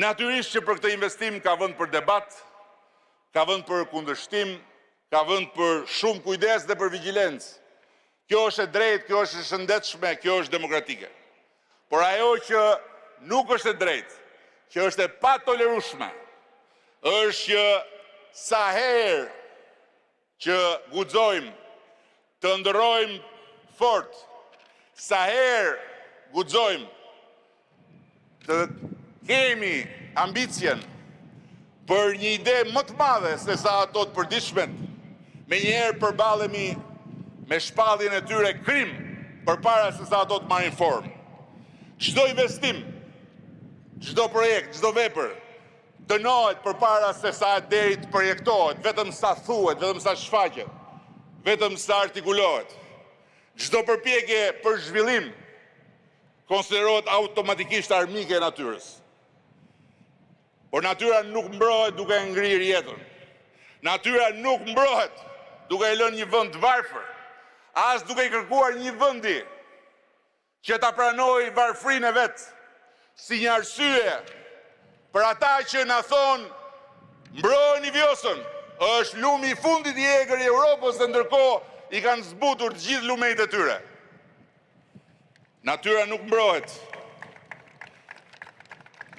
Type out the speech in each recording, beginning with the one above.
Natyrisht që për këtë investim ka vend për debat, ka vend për kundërshtim, ka vend për shumë kujdes dhe për vigjilencë. Kjo është e drejtë, kjo është e shëndetshme, kjo është demokratike. Por ajo që nuk është e drejtë, që është e patolerueshme, është që sa herë që guxojmë të ndërrojmë fort, sa herë guxojmë të kemi ambicjen për një ide më të madhe se sa ato të përditshmen, me njerë përballemi me shpalljen e tyre krim përpara se sa ato të marrin formë. Çdo investim, çdo projekt, çdo vepër dënohet përpara se sa deri të projektohet, vetëm sa thuhet, vetëm sa shfaqet, vetëm sa artikulohet. Çdo përpjekje për zhvillim konsiderohet automatikisht armike e natyrës. Por natyra nuk mbrohet duke ngrirë jetën. Natyra nuk mbrohet duke e lënë një vend varfër, as duke i kërkuar një vendi që ta pranojë varfrinë e vet si një arsye për ata që na thonë mbrojeni vjosën, është lumi i fundit i egër i Europës dhe ndërkohë i kanë zbutur të gjithë lumejt e tyre. Natyra nuk mbrohet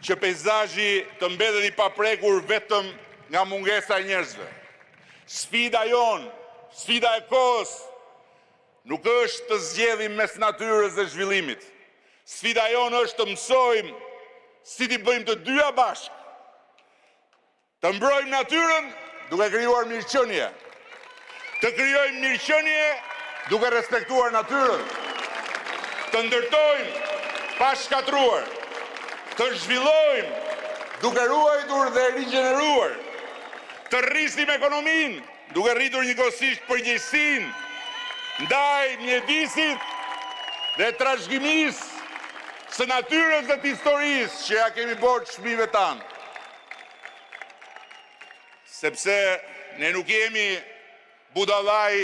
që peizazhi të mbetet i paprekur vetëm nga mungesa e njerëzve. Sfida jonë, sfida e kohës, nuk është të zgjedhim mes natyrës dhe zhvillimit. Sfida jonë është të mësojmë si t'i bëjmë të dyja bashkë. Të mbrojmë natyrën duke krijuar mirëqenie. Të krijojmë mirëqenie duke respektuar natyrën. Të ndërtojmë pa shkatruar. Të zhvillojmë duke ruajtur dhe rigjeneruar. Të rrisim ekonominë duke rritur njëkohësisht përgjegjësinë ndaj mjedisit dhe trashëgimisë së natyrës dhe të historisë që ja kemi bërë fëmijëve tanë. Sepse ne nuk jemi budallaj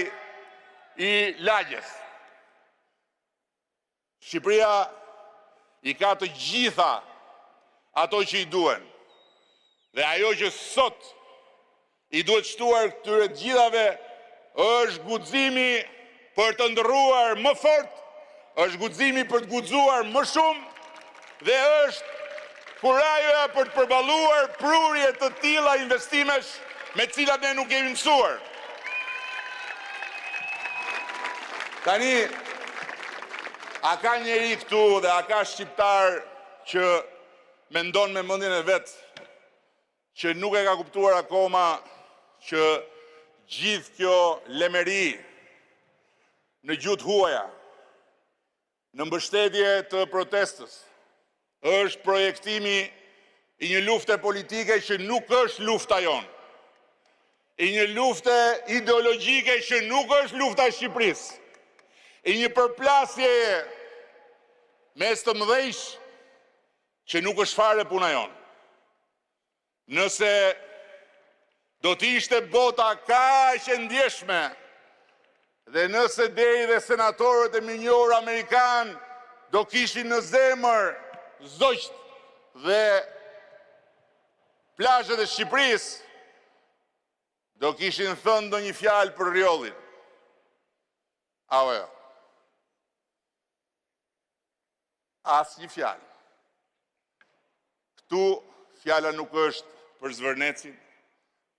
i lagjes. Shqipëria i ka të gjitha ato që i duen. Dhe ajo që sot i duhet shtuar këtyre të gjithave është guximi për të ndërruar më fort, është guximi për të guxuar më shumë dhe është kurajoja për të përballuar prurje të tilla investimesh me të cilat ne nuk kemi mësuar. Tani, a ka njeri këtu dhe a ka shqiptar që mendon me mendjen e vet që nuk e ka kuptuar akoma që gjithë kjo lemeri në gjuhë huaja, në mbështetje të protestës, është projektimi i një lufte politike që nuk është lufta jonë, i një lufte ideologjike që nuk është lufta e Shqipërisë, i një përplasje mes të mëdhejsh që nuk është fare puna jonë. Nëse do t'ishte bota kaq e ndjeshme dhe nëse deri dhe senatorët e minjorë amerikanë do kishin në zemër zogjt dhe plazhet e Shqipërisë, do kishin thënë ndonjë fjalë për rjollin. Apo jo? Asnjë fjalë. Këtu fjala nuk është për Zvërnecin,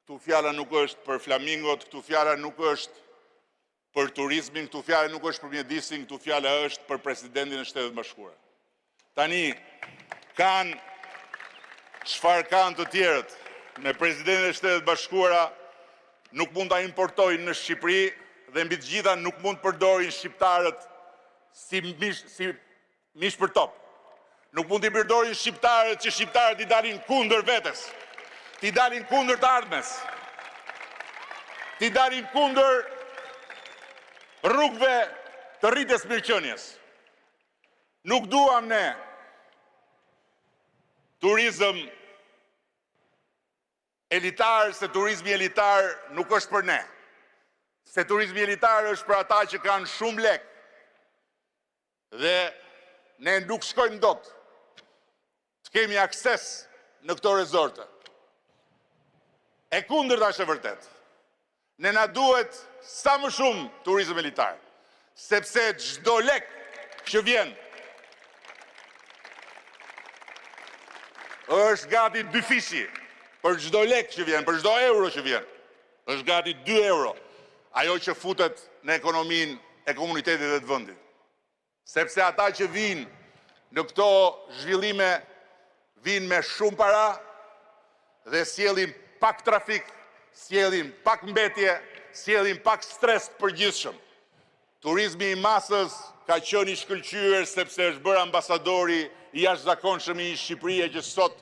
këtu fjala nuk është për flamingot, këtu fjala nuk është për turizmin, këtu fjala nuk është për mjedisin, këtu fjala është për presidentin e Shtetit Bashkuar. Tani, çfarë kanë të tjerët me presidentin e Shtetit Bashkuara, nuk mund ta importojnë në Shqipëri dhe mbi të gjitha nuk mund të përdorin shqiptarët si mish për top. Nuk mund t'i përdorin shqiptarët që shqiptarët i dalin kundër vetes, t'i dalin kundër të ardhmes, t'i dalin kundër rrugëve të rritjes mirëqenies. Nuk duam ne turizëm elitar, se turizmi elitar nuk është për ne. Se turizmi elitar është për ata që kanë shumë lek. Dhe ne nuk shkojmë dot të kemi akses në këto rezorte. E kundërta është e vërtet. Ne na duhet sa më shumë turizëm militar, sepse çdo lek që vjen është gati 2 fishi për çdo lek që vjen, për çdo euro që vjen. Është gati 2 euro ajo që futet në ekonominë e komunitetit dhe të vendit. Sepse ata që vinë në këto zhvillime vinë me shumë para dhe sjellin pak trafik, sjellin pak mbetje, sjellin pak stres të përgjithshëm. Turizmi i masës ka qenë i shkëlqyer sepse është bërë ambasadori i jashtëzakonshëm i Shqipërisë që sot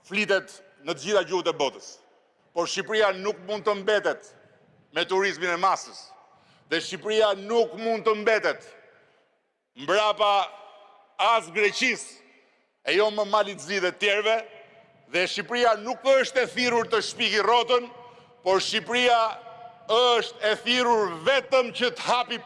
flitet në të gjitha gjuhët e botës. Por Shqipëria nuk mund të mbetet me turizmin e masës. Dhe Shqipëria nuk mund të mbetet mbrapa as Greqisë, e jo më Malit Zi dhe tjerëve, dhe Shqipëria nuk është e thirrur të shpiki rrotën, por Shqipëria është e thirrur vetëm që të hapi